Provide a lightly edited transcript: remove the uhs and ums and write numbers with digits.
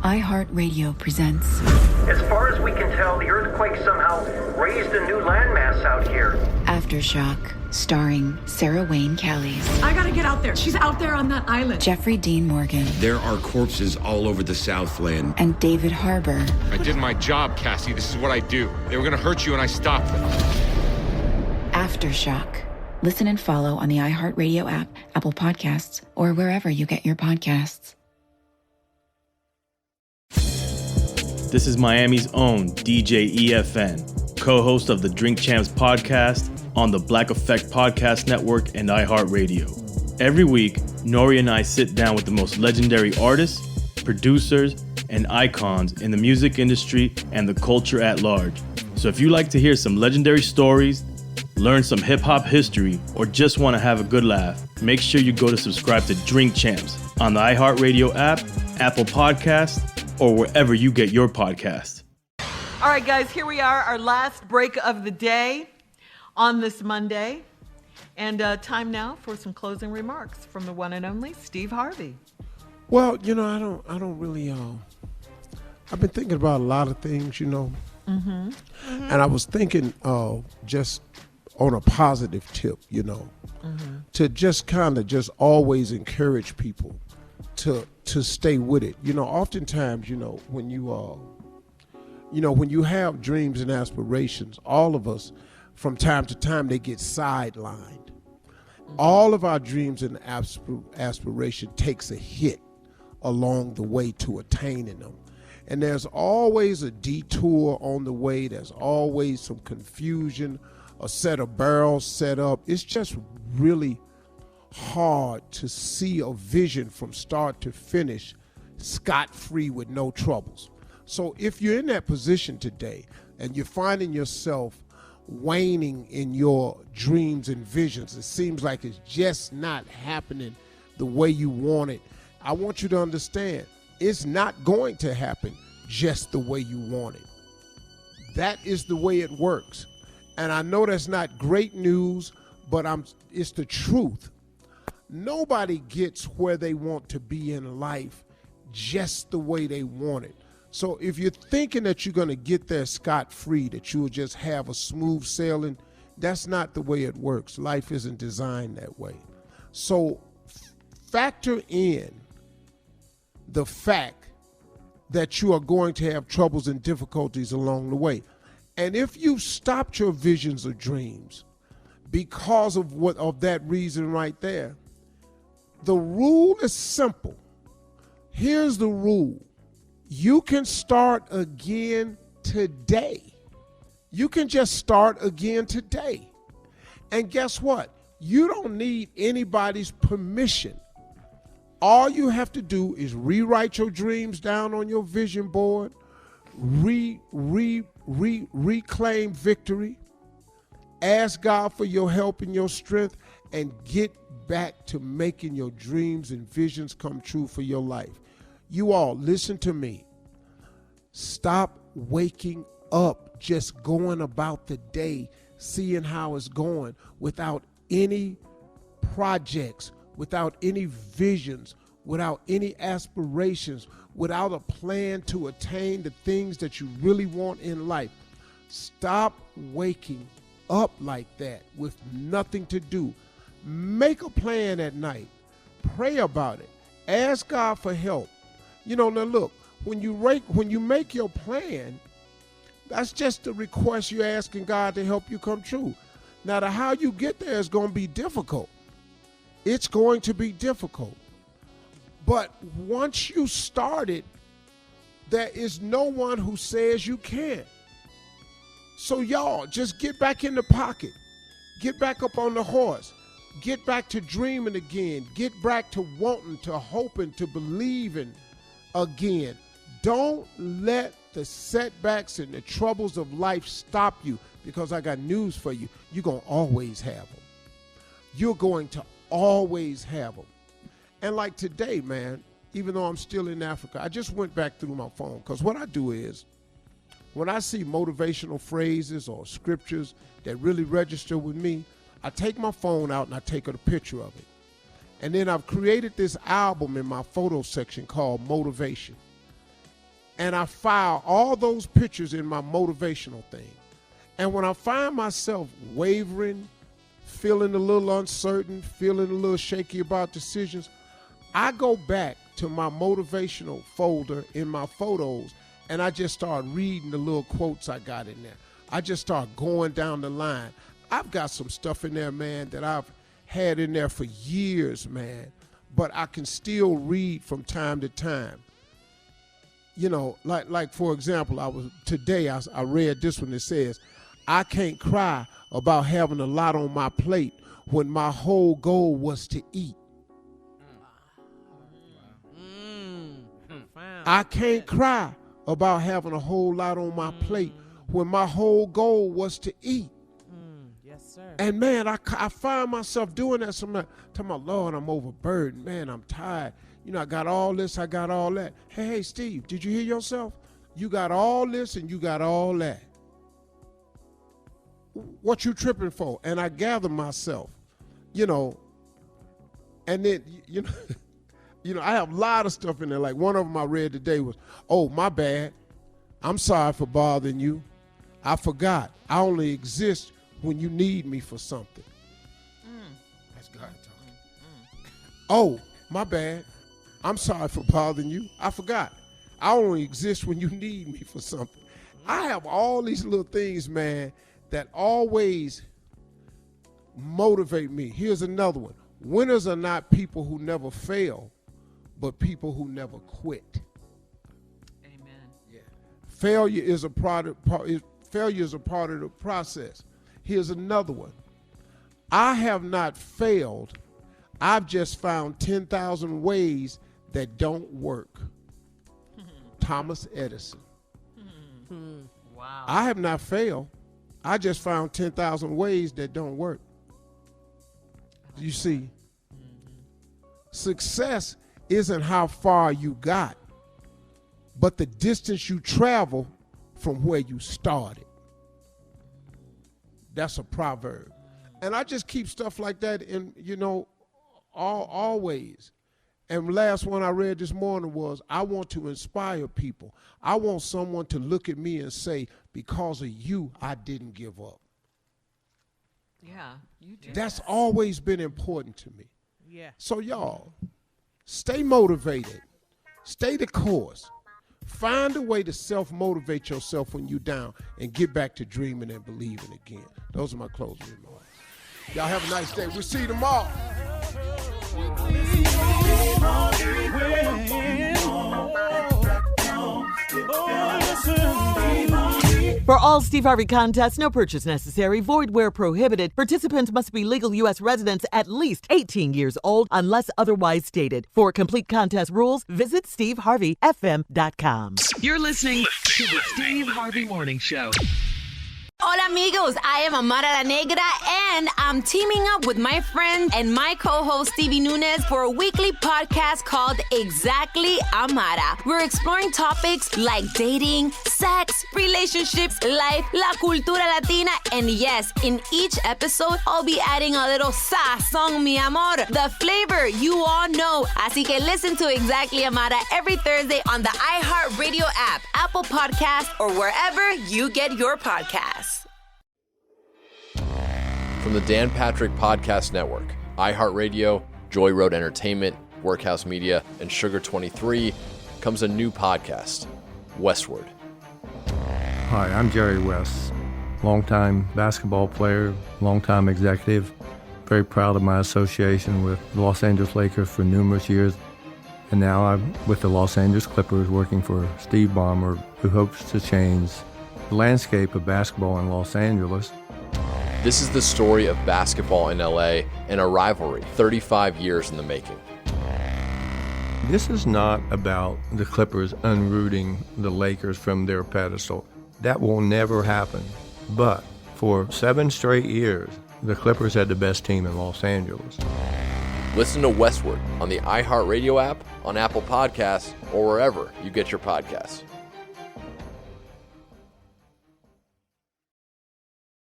iHeartRadio presents. As far as we can tell, the earthquake somehow raised a new landmass out here. Aftershock, starring Sarah Wayne Callies. I gotta get out there. She's out there on that island. Jeffrey Dean Morgan. There are corpses all over the Southland. And David Harbour. I did my job, Cassie. This is what I do. They were gonna hurt you and I stopped them. Aftershock. Listen and follow on the iHeartRadio app, Apple Podcasts, or wherever you get your podcasts. This is Miami's own DJ EFN, co-host of the Drink Champs podcast on the Black Effect Podcast Network and iHeartRadio. Every week, Nori and I sit down with the most legendary artists, producers, and icons in the music industry and the culture at large. So if you like to hear some legendary stories, learn some hip-hop history, or just want to have a good laugh, make sure you go to subscribe to Drink Champs on the iHeartRadio app, Apple Podcasts, or wherever you get your podcasts. All right, guys, here we are, our last break of the day on this Monday. And time now for some closing remarks from the one and only Steve Harvey. Well, you know, I don't really, I've been thinking about a lot of things, you know. And I was thinking just on a positive tip, you know, to just kind of just always encourage people to stay with it. You know, oftentimes, you know, when you have dreams and aspirations, all of us from time to time, they get sidelined. All of our dreams and aspiration takes a hit along the way to attaining them. And there's always a detour on the way. There's always some confusion, a set of barrels set up. It's just really hard to see a vision from start to finish scot-free with no troubles. So if you're in that position today and you're finding yourself waning in your dreams and visions, it seems like it's just not happening the way you want it, I want you to understand it's not going to happen just the way you want it. That is the way it works. And I know that's not great news, but it's the truth. Nobody gets where they want to be in life just the way they want it. So if you're thinking that you're going to get there scot-free, that you will just have a smooth sailing, that's not the way it works. Life isn't designed that way. So factor in the fact that you are going to have troubles and difficulties along the way. And if you've stopped your visions or dreams because of that reason right there, the rule is simple. Here's the rule. You can start again today. You can just start again today. And guess what? You don't need anybody's permission. All you have to do is rewrite your dreams down on your vision board, reclaim victory, ask God for your help and your strength, and get back to making your dreams and visions come true for your life. You all, listen to me. Stop waking up just going about the day, seeing how it's going without any projects, without any visions, without any aspirations, without a plan to attain the things that you really want in life. Stop waking up like that with nothing to do. Make a plan at night. Pray about it. Ask God for help. You know, now look, when you make your plan, that's just a request you're asking God to help you come true. Now, how you get there is going to be difficult. It's going to be difficult. But once you start it, there is no one who says you can't. So y'all, just get back in the pocket. Get back up on the horse. Get back to dreaming again. Get back to wanting, to hoping, to believing again. Don't let the setbacks and the troubles of life stop you, because I got news for you. You're going to always have them. You're going to always have them. And like today, man, even though I'm still in Africa, I just went back through my phone, because what I do is when I see motivational phrases or scriptures that really register with me, I take my phone out and I take a picture of it. And then I've created this album in my photo section called Motivation. and I file all those pictures in my motivational thing. And when I find myself wavering, feeling a little uncertain, feeling a little shaky about decisions, I go back to my motivational folder in my photos, and I just start reading the little quotes I got in there. I just start going down the line. I've got some stuff in there, man, that I've had in there for years, man, but I can still read from time to time. You know, like for example, I read this one that says, I can't cry about having a lot on my plate when my whole goal was to eat. I can't cry about having a whole lot on my plate when my whole goal was to eat. Yes, sir. And man, I find myself doing that sometimes. Tell my Lord, I'm overburdened. Man, I'm tired. You know, I got all this, I got all that. Hey, Steve, did you hear yourself? You got all this and you got all that. What you tripping for? And I gather myself, you know, and then, you know, I have a lot of stuff in there. Like one of them I read today was, oh, my bad. I'm sorry for bothering you. I forgot. I only exist when you need me for something. That's God talking. Oh, my bad. I'm sorry for bothering you. I forgot. I only exist when you need me for something. I have all these little things, man, that always motivate me. Here's another one. Winners are not people who never fail, but people who never quit. Amen. Yeah. Failure is a part of the process. Here's another one. I have not failed. I've just found 10,000 ways that don't work. Thomas Edison. Wow. I have not failed. I just found 10,000 ways that don't work. You see, success isn't how far you got, but the distance you travel from where you started. That's a proverb. And I just keep stuff like that in, you know, always. And last one I read this morning was, I want to inspire people. I want someone to look at me and say, because of you, I didn't give up. Yeah, you do. That's always been important to me. Yeah. So y'all, stay motivated. Stay the course. Find a way to self-motivate yourself when you're down and get back to dreaming and believing again. Those are my closing remarks. Y'all have a nice day. We'll see you tomorrow. For all Steve Harvey contests, no purchase necessary, void where prohibited. Participants must be legal U.S. residents at least 18 years old unless otherwise stated. For complete contest rules, visit SteveHarveyFM.com. You're listening to the Steve Harvey Morning Show. Hola amigos, I am Amara La Negra and I'm teaming up with my friend and my co-host Stevie Nunes for a weekly podcast called Exactly Amara. We're exploring topics like dating, sex, relationships, life, la cultura latina, and yes, in each episode, I'll be adding a little sazón, mi amor, the flavor you all know. Así que listen to Exactly Amara every Thursday on the iHeartRadio app, Apple Podcasts, or wherever you get your podcasts. From the Dan Patrick Podcast Network, iHeartRadio, Joy Road Entertainment, Workhouse Media, and Sugar 23 comes a new podcast, Westward. Hi, I'm Jerry West, longtime basketball player, longtime executive. Very proud of my association with the Los Angeles Lakers for numerous years. And now I'm with the Los Angeles Clippers working for Steve Ballmer, who hopes to change the landscape of basketball in Los Angeles. This is the story of basketball in LA and a rivalry 35 years in the making. This is not about the Clippers unrooting the Lakers from their pedestal. That will never happen. But for 7 straight years, the Clippers had the best team in Los Angeles. Listen to Westward on the iHeartRadio app, on Apple Podcasts, or wherever you get your podcasts.